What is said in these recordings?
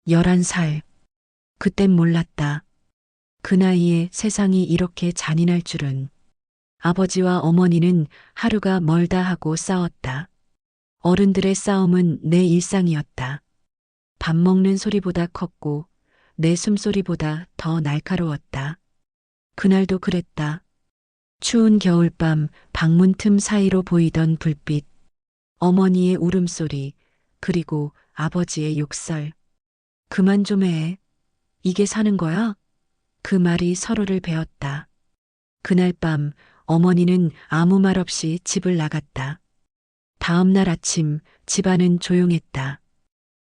11살. 그땐 몰랐다. 그 나이에 세상이 이렇게 잔인할 줄은. 아버지와 어머니는 하루가 멀다 하고 싸웠다. 어른들의 싸움은 내 일상이었다. 밥 먹는 소리보다 컸고 내 숨소리보다 더 날카로웠다. 그날도 그랬다. 추운 겨울밤 방문 틈 사이로 보이던 불빛, 어머니의 울음소리, 그리고 아버지의 욕설. 그만 좀 해. 이게 사는 거야? 그 말이 서로를 베었다. 그날 밤 어머니는 아무 말 없이 집을 나갔다. 다음 날 아침 집안은 조용했다.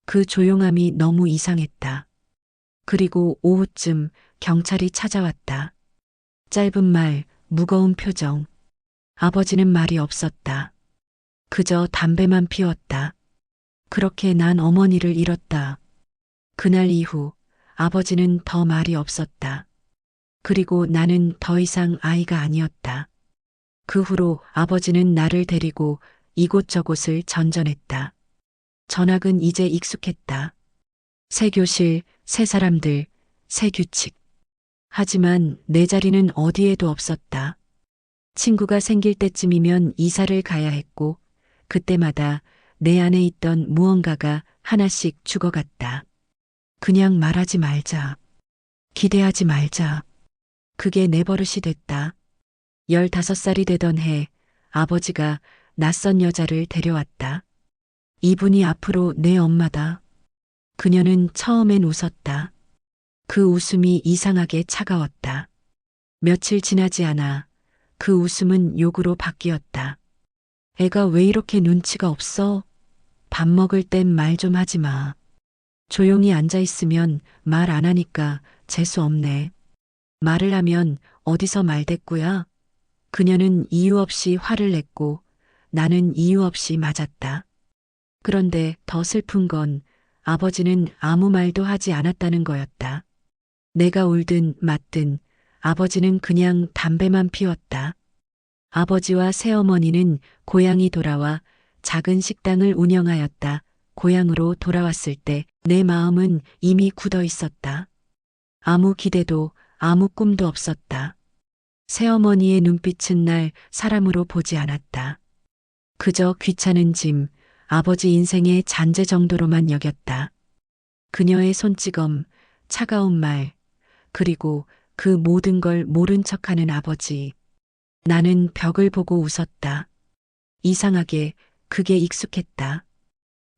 그 조용함이 너무 이상했다. 그리고 오후쯤 경찰이 찾아왔다. 짧은 말, 무거운 표정. 아버지는 말이 없었다. 그저 담배만 피웠다. 그렇게 난 어머니를 잃었다. 그날 이후 아버지는 더 말이 없었다. 그리고 나는 더 이상 아이가 아니었다. 그 후로 아버지는 나를 데리고 이곳저곳을 전전했다. 전학은 이제 익숙했다. 새 교실, 새 사람들, 새 규칙. 하지만 내 자리는 어디에도 없었다. 친구가 생길 때쯤이면 이사를 가야 했고, 그때마다 내 안에 있던 무언가가 하나씩 죽어갔다. 그냥 말하지 말자. 기대하지 말자. 그게 내 버릇이 됐다. 15살이 되던 해 아버지가 낯선 여자를 데려왔다. 이분이 앞으로 내 엄마다. 그녀는 처음엔 웃었다. 그 웃음이 이상하게 차가웠다. 며칠 지나지 않아 그 웃음은 욕으로 바뀌었다. 애가 왜 이렇게 눈치가 없어? 밥 먹을 땐 말 좀 하지 마. 조용히 앉아 있으면 말 안 하니까 재수 없네. 말을 하면 어디서 말대꾸야? 그녀는 이유 없이 화를 냈고 나는 이유 없이 맞았다. 그런데 더 슬픈 건 아버지는 아무 말도 하지 않았다는 거였다. 내가 울든 맞든 아버지는 그냥 담배만 피웠다. 아버지와 새어머니는 고향이 돌아와 작은 식당을 운영하였다. 고향으로 돌아왔을 때 내 마음은 이미 굳어 있었다. 아무 기대도 아무 꿈도 없었다. 새어머니의 눈빛은 날 사람으로 보지 않았다. 그저 귀찮은 짐, 아버지 인생의 잔재 정도로만 여겼다. 그녀의 손찌검, 차가운 말, 그리고 그 모든 걸 모른 척하는 아버지. 나는 벽을 보고 웃었다. 이상하게 그게 익숙했다.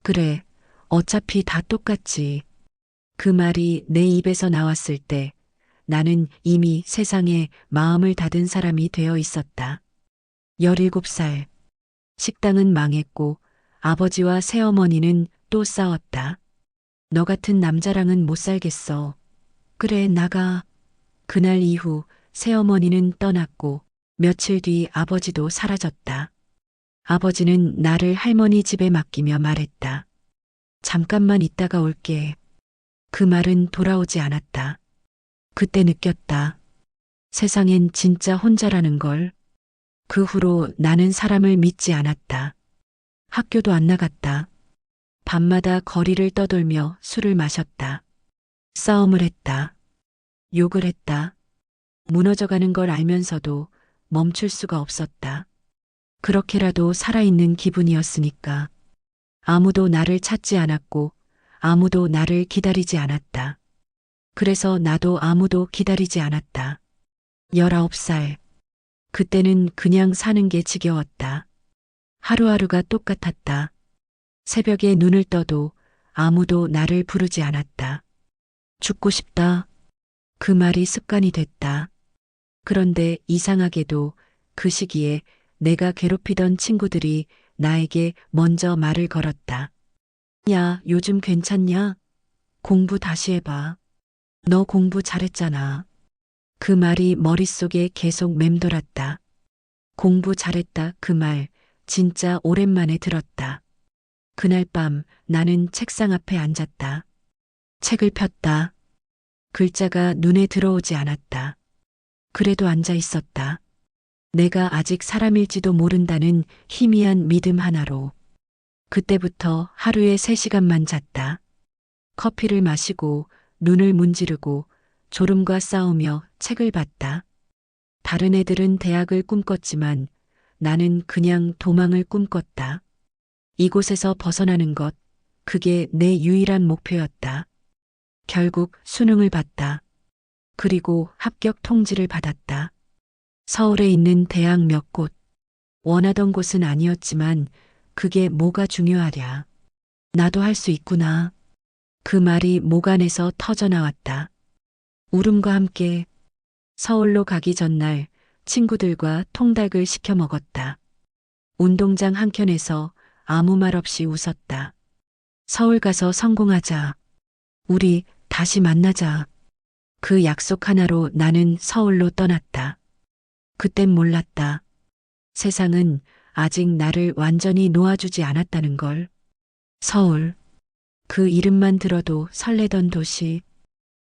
그래, 어차피 다 똑같지. 그 말이 내 입에서 나왔을 때 나는 이미 세상에 마음을 닫은 사람이 되어 있었다. 17살. 식당은 망했고 아버지와 새어머니는 또 싸웠다. 너 같은 남자랑은 못 살겠어. 그래, 나가. 그날 이후 새어머니는 떠났고 며칠 뒤 아버지도 사라졌다. 아버지는 나를 할머니 집에 맡기며 말했다. 잠깐만 있다가 올게. 그 말은 돌아오지 않았다. 그때 느꼈다. 세상엔 진짜 혼자라는 걸. 그 후로 나는 사람을 믿지 않았다. 학교도 안 나갔다. 밤마다 거리를 떠돌며 술을 마셨다. 싸움을 했다. 욕을 했다. 무너져가는 걸 알면서도 멈출 수가 없었다. 그렇게라도 살아있는 기분이었으니까. 아무도 나를 찾지 않았고 아무도 나를 기다리지 않았다. 그래서 나도 아무도 기다리지 않았다. 19살. 그때는 그냥 사는 게 지겨웠다. 하루하루가 똑같았다. 새벽에 눈을 떠도 아무도 나를 부르지 않았다. 죽고 싶다. 그 말이 습관이 됐다. 그런데 이상하게도 그 시기에 내가 괴롭히던 친구들이 나에게 먼저 말을 걸었다. 야, 요즘 괜찮냐? 공부 다시 해봐. 너 공부 잘했잖아. 그 말이 머릿속에 계속 맴돌았다. 공부 잘했다 그 말 진짜 오랜만에 들었다. 그날 밤 나는 책상 앞에 앉았다. 책을 폈다. 글자가 눈에 들어오지 않았다. 그래도 앉아 있었다. 내가 아직 사람일지도 모른다는 희미한 믿음 하나로. 그때부터 하루에 3시간만 잤다. 커피를 마시고 눈을 문지르고 졸음과 싸우며 책을 봤다. 다른 애들은 대학을 꿈꿨지만 나는 그냥 도망을 꿈꿨다. 이곳에서 벗어나는 것, 그게 내 유일한 목표였다. 결국 수능을 봤다. 그리고 합격 통지를 받았다. 서울에 있는 대학 몇 곳, 원하던 곳은 아니었지만 그게 뭐가 중요하랴. 나도 할 수 있구나. 그 말이 목 안에서 터져 나왔다. 울음과 함께 서울로 가기 전날 친구들과 통닭을 시켜 먹었다. 운동장 한켠에서 아무 말 없이 웃었다. 서울 가서 성공하자. 우리 다시 만나자. 그 약속 하나로 나는 서울로 떠났다. 그땐 몰랐다. 세상은 아직 나를 완전히 놓아주지 않았다는 걸. 서울. 그 이름만 들어도 설레던 도시.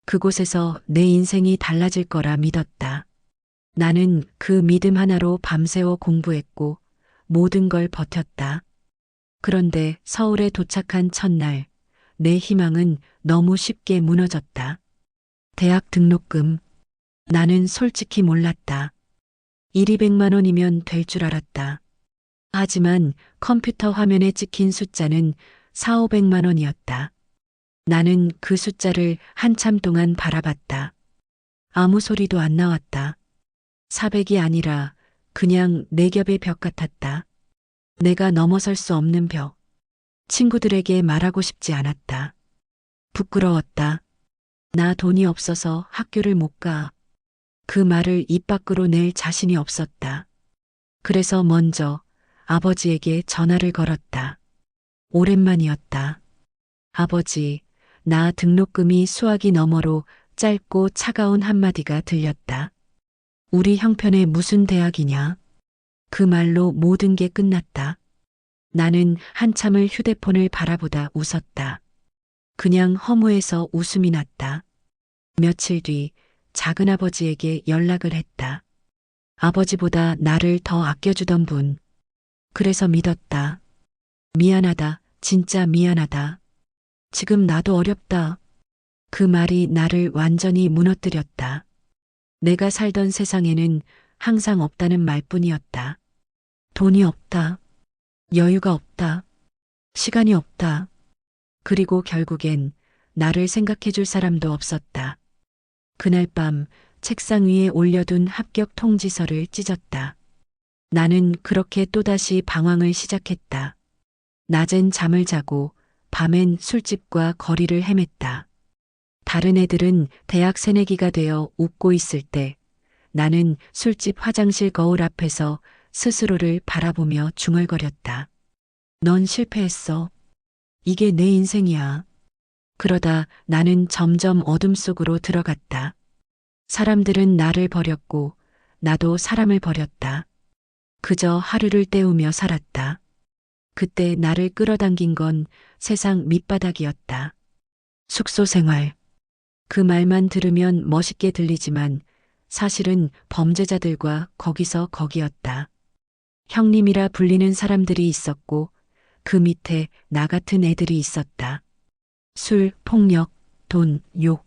그곳에서 내 인생이 달라질 거라 믿었다. 나는 그 믿음 하나로 밤새워 공부했고 모든 걸 버텼다. 그런데 서울에 도착한 첫날, 내 희망은 너무 쉽게 무너졌다. 대학 등록금. 나는 솔직히 몰랐다. 1, 200만 원이면 될 줄 알았다. 하지만 컴퓨터 화면에 찍힌 숫자는 4, 500만 원이었다. 나는 그 숫자를 한참 동안 바라봤다. 아무 소리도 안 나왔다. 400이 아니라 그냥 내 겹의 벽 같았다. 내가 넘어설 수 없는 벽. 친구들에게 말하고 싶지 않았다. 부끄러웠다. 나 돈이 없어서 학교를 못 가. 그 말을 입 밖으로 낼 자신이 없었다. 그래서 먼저 아버지에게 전화를 걸었다. 오랜만이었다. 아버지, 나 등록금이 수학이 너머로 짧고 차가운 한마디가 들렸다. 우리 형편에 무슨 대학이냐? 그 말로 모든 게 끝났다. 나는 한참을 휴대폰을 바라보다 웃었다. 그냥 허무해서 웃음이 났다. 며칠 뒤 작은아버지에게 연락을 했다. 아버지보다 나를 더 아껴주던 분. 그래서 믿었다. 미안하다. 진짜 미안하다. 지금 나도 어렵다. 그 말이 나를 완전히 무너뜨렸다. 내가 살던 세상에는 항상 없다는 말뿐이었다. 돈이 없다. 여유가 없다. 시간이 없다. 그리고 결국엔 나를 생각해줄 사람도 없었다. 그날 밤 책상 위에 올려둔 합격 통지서를 찢었다. 나는 그렇게 또다시 방황을 시작했다. 낮엔 잠을 자고 밤엔 술집과 거리를 헤맸다. 다른 애들은 대학 새내기가 되어 웃고 있을 때 나는 술집 화장실 거울 앞에서 스스로를 바라보며 중얼거렸다. 넌 실패했어. 이게 내 인생이야. 그러다 나는 점점 어둠 속으로 들어갔다. 사람들은 나를 버렸고 나도 사람을 버렸다. 그저 하루를 때우며 살았다. 그때 나를 끌어당긴 건 세상 밑바닥이었다. 숙소 생활. 그 말만 들으면 멋있게 들리지만 사실은 범죄자들과 거기서 거기였다. 형님이라 불리는 사람들이 있었고 그 밑에 나 같은 애들이 있었다. 술, 폭력, 돈, 욕.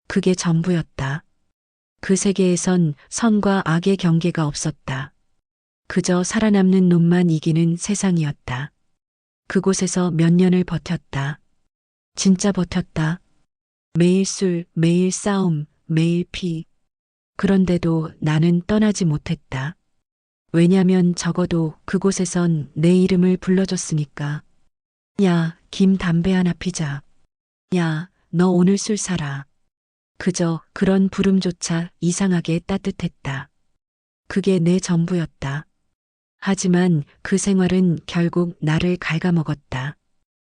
그게 전부였다. 그 세계에선 선과 악의 경계가 없었다. 그저 살아남는 놈만 이기는 세상이었다. 그곳에서 몇 년을 버텼다. 진짜 버텼다. 매일 술, 매일 싸움, 매일 피. 그런데도 나는 떠나지 못했다. 왜냐면 적어도 그곳에선 내 이름을 불러줬으니까. 야, 김 담배 하나 피자. 야, 너 오늘 술 사라. 그저 그런 부름조차 이상하게 따뜻했다. 그게 내 전부였다. 하지만 그 생활은 결국 나를 갉아먹었다.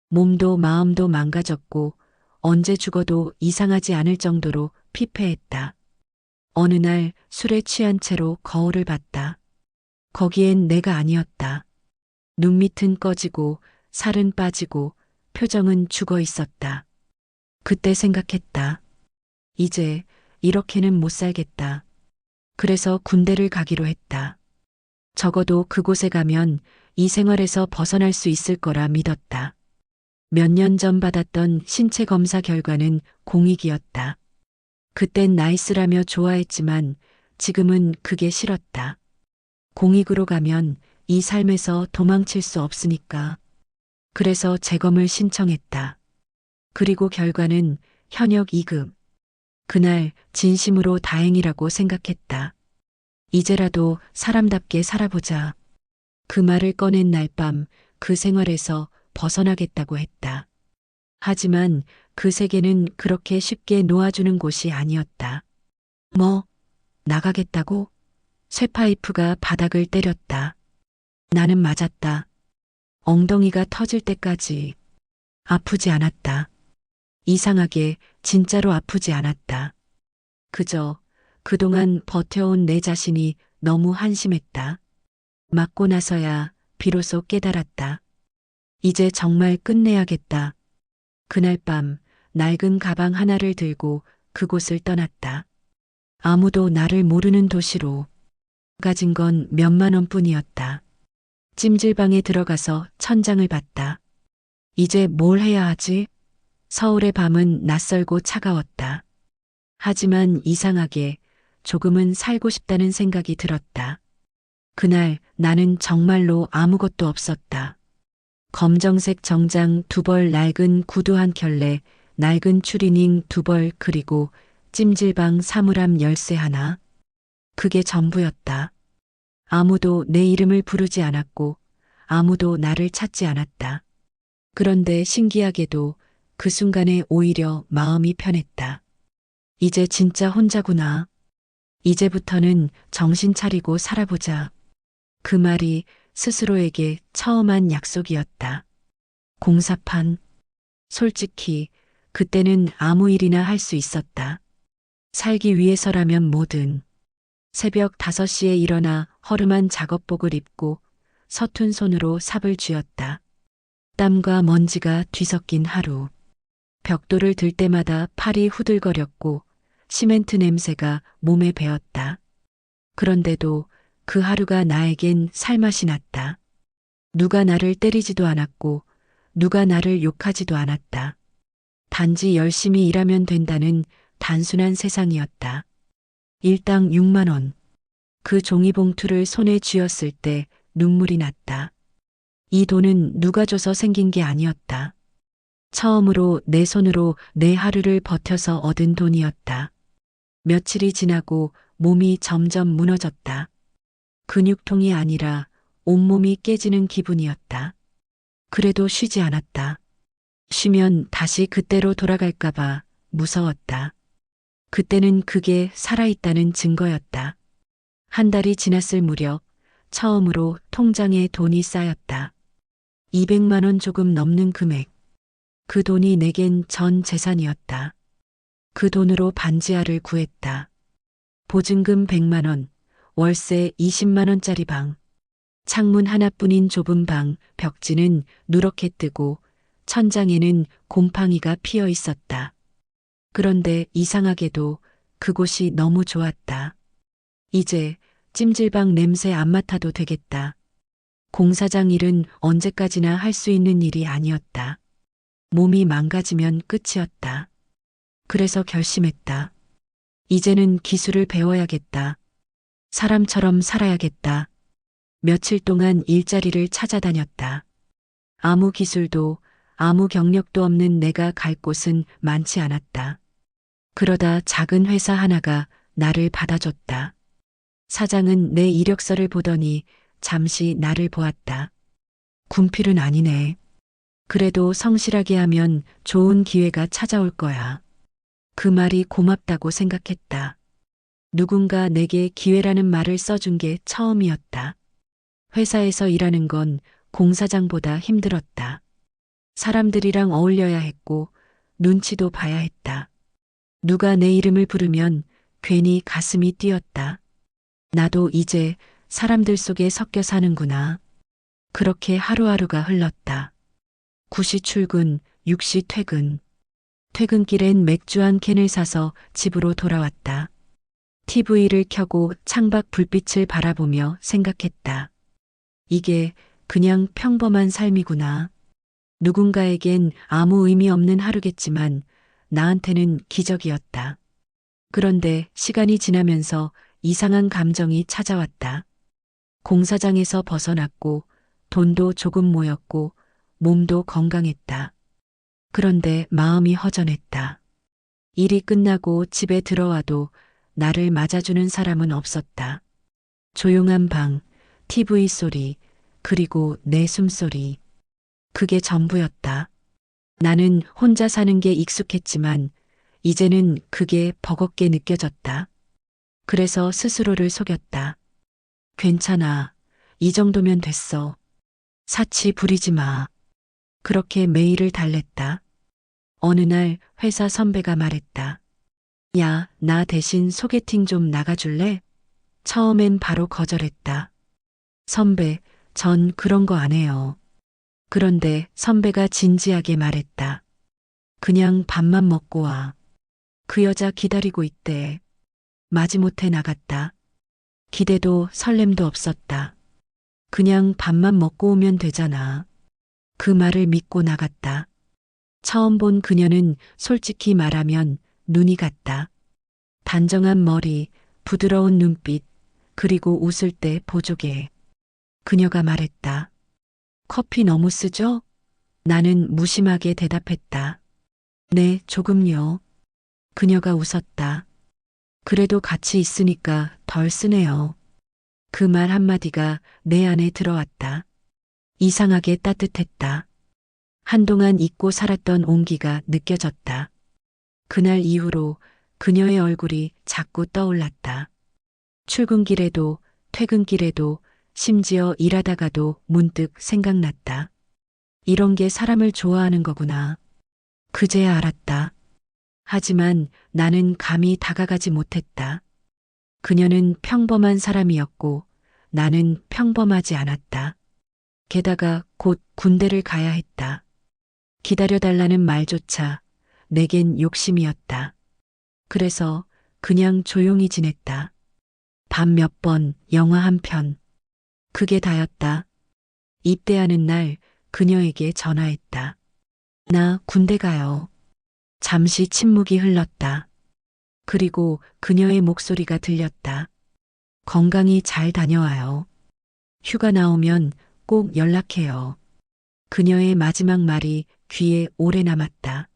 몸도 마음도 망가졌고 언제 죽어도 이상하지 않을 정도로 피폐했다. 어느 날 술에 취한 채로 거울을 봤다. 거기엔 내가 아니었다. 눈밑은 꺼지고 살은 빠지고 표정은 죽어 있었다. 그때 생각했다. 이제 이렇게는 못 살겠다. 그래서 군대를 가기로 했다. 적어도 그곳에 가면 이 생활에서 벗어날 수 있을 거라 믿었다. 몇 년 전 받았던 신체 검사 결과는 공익이었다. 그땐 나이스라며 좋아했지만 지금은 그게 싫었다. 공익으로 가면 이 삶에서 도망칠 수 없으니까. 그래서 재검을 신청했다. 그리고 결과는 현역 2급. 그날 진심으로 다행이라고 생각했다. 이제라도 사람답게 살아보자. 그 말을 꺼낸 날 밤 그 생활에서 벗어나겠다고 했다. 하지만 그 세계는 그렇게 쉽게 놓아주는 곳이 아니었다. 뭐, 나가겠다고? 쇠파이프가 바닥을 때렸다. 나는 맞았다. 엉덩이가 터질 때까지. 아프지 않았다. 이상하게 진짜로 아프지 않았다. 그저 그동안 버텨온 내 자신이 너무 한심했다. 맞고 나서야 비로소 깨달았다. 이제 정말 끝내야겠다. 그날 밤 낡은 가방 하나를 들고 그곳을 떠났다. 아무도 나를 모르는 도시로. 가진 건 몇만 원뿐이었다. 찜질방에 들어가서 천장을 봤다. 이제 뭘 해야 하지? 서울의 밤은 낯설고 차가웠다. 하지만 이상하게 조금은 살고 싶다는 생각이 들었다. 그날 나는 정말로 아무것도 없었다. 검정색 정장 2벌, 낡은 구두 한 켤레, 낡은 추리닝 2벌, 그리고 찜질방 사물함 열쇠 하나. 그게 전부였다. 아무도 내 이름을 부르지 않았고 아무도 나를 찾지 않았다. 그런데 신기하게도 그 순간에 오히려 마음이 편했다. 이제 진짜 혼자구나. 이제부터는 정신 차리고 살아보자. 그 말이 스스로에게 처음 한 약속이었다. 공사판. 솔직히 그때는 아무 일이나 할 수 있었다. 살기 위해서라면 뭐든. 새벽 5시에 일어나 허름한 작업복을 입고 서툰 손으로 삽을 쥐었다. 땀과 먼지가 뒤섞인 하루. 벽돌을 들 때마다 팔이 후들거렸고 시멘트 냄새가 몸에 배었다. 그런데도 그 하루가 나에겐 살맛이 났다. 누가 나를 때리지도 않았고 누가 나를 욕하지도 않았다. 단지 열심히 일하면 된다는 단순한 세상이었다. 일당 6만 원. 그 종이봉투를 손에 쥐었을 때 눈물이 났다. 이 돈은 누가 줘서 생긴 게 아니었다. 처음으로 내 손으로 내 하루를 버텨서 얻은 돈이었다. 며칠이 지나고 몸이 점점 무너졌다. 근육통이 아니라 온몸이 깨지는 기분이었다. 그래도 쉬지 않았다. 쉬면 다시 그때로 돌아갈까봐 무서웠다. 그때는 그게 살아있다는 증거였다. 한 달이 지났을 무렵 처음으로 통장에 돈이 쌓였다. 200만 원 조금 넘는 금액. 그 돈이 내겐 전 재산이었다. 그 돈으로 반지하를 구했다. 보증금 100만 원, 월세 20만 원짜리 방. 창문 하나뿐인 좁은 방, 벽지는 누렇게 뜨고 천장에는 곰팡이가 피어 있었다. 그런데 이상하게도 그곳이 너무 좋았다. 이제 찜질방 냄새 안 맡아도 되겠다. 공사장 일은 언제까지나 할 수 있는 일이 아니었다. 몸이 망가지면 끝이었다. 그래서 결심했다. 이제는 기술을 배워야겠다. 사람처럼 살아야겠다. 며칠 동안 일자리를 찾아다녔다. 아무 기술도 아무 경력도 없는 내가 갈 곳은 많지 않았다. 그러다 작은 회사 하나가 나를 받아줬다. 사장은 내 이력서를 보더니 잠시 나를 보았다. 군필은 아니네. 그래도 성실하게 하면 좋은 기회가 찾아올 거야. 그 말이 고맙다고 생각했다. 누군가 내게 기회라는 말을 써준 게 처음이었다. 회사에서 일하는 건 공사장보다 힘들었다. 사람들이랑 어울려야 했고 눈치도 봐야 했다. 누가 내 이름을 부르면 괜히 가슴이 뛰었다. 나도 이제 사람들 속에 섞여 사는구나. 그렇게 하루하루가 흘렀다. 9시 출근, 6시 퇴근. 퇴근길엔 맥주 한 캔을 사서 집으로 돌아왔다. TV를 켜고 창밖 불빛을 바라보며 생각했다. 이게 그냥 평범한 삶이구나. 누군가에겐 아무 의미 없는 하루겠지만 나한테는 기적이었다. 그런데 시간이 지나면서 이상한 감정이 찾아왔다. 공사장에서 벗어났고 돈도 조금 모였고 몸도 건강했다. 그런데 마음이 허전했다. 일이 끝나고 집에 들어와도 나를 맞아주는 사람은 없었다. 조용한 방, TV 소리, 그리고 내 숨소리. 그게 전부였다. 나는 혼자 사는 게 익숙했지만 이제는 그게 버겁게 느껴졌다. 그래서 스스로를 속였다. 괜찮아. 이 정도면 됐어. 사치 부리지 마. 그렇게 매일을 달랬다. 어느 날 회사 선배가 말했다. 야, 나 대신 소개팅 좀 나가줄래? 처음엔 바로 거절했다. 선배, 전 그런 거 안 해요. 그런데 선배가 진지하게 말했다. 그냥 밥만 먹고 와. 그 여자 기다리고 있대. 마지못해 나갔다. 기대도 설렘도 없었다. 그냥 밥만 먹고 오면 되잖아. 그 말을 믿고 나갔다. 처음 본 그녀는 솔직히 말하면 눈이 같다. 단정한 머리, 부드러운 눈빛, 그리고 웃을 때 보조개. 그녀가 말했다. 커피 너무 쓰죠? 나는 무심하게 대답했다. 네, 조금요. 그녀가 웃었다. 그래도 같이 있으니까 덜 쓰네요. 그 말 한마디가 내 안에 들어왔다. 이상하게 따뜻했다. 한동안 잊고 살았던 온기가 느껴졌다. 그날 이후로 그녀의 얼굴이 자꾸 떠올랐다. 출근길에도 퇴근길에도 심지어 일하다가도 문득 생각났다. 이런 게 사람을 좋아하는 거구나. 그제야 알았다. 하지만 나는 감히 다가가지 못했다. 그녀는 평범한 사람이었고 나는 평범하지 않았다. 게다가 곧 군대를 가야 했다. 기다려달라는 말조차 내겐 욕심이었다. 그래서 그냥 조용히 지냈다. 밤 몇 번, 영화 한 편. 그게 다였다. 입대하는 날 그녀에게 전화했다. 나 군대 가요. 잠시 침묵이 흘렀다. 그리고 그녀의 목소리가 들렸다. 건강히 잘 다녀와요. 휴가 나오면 꼭 연락해요. 그녀의 마지막 말이 귀에 오래 남았다.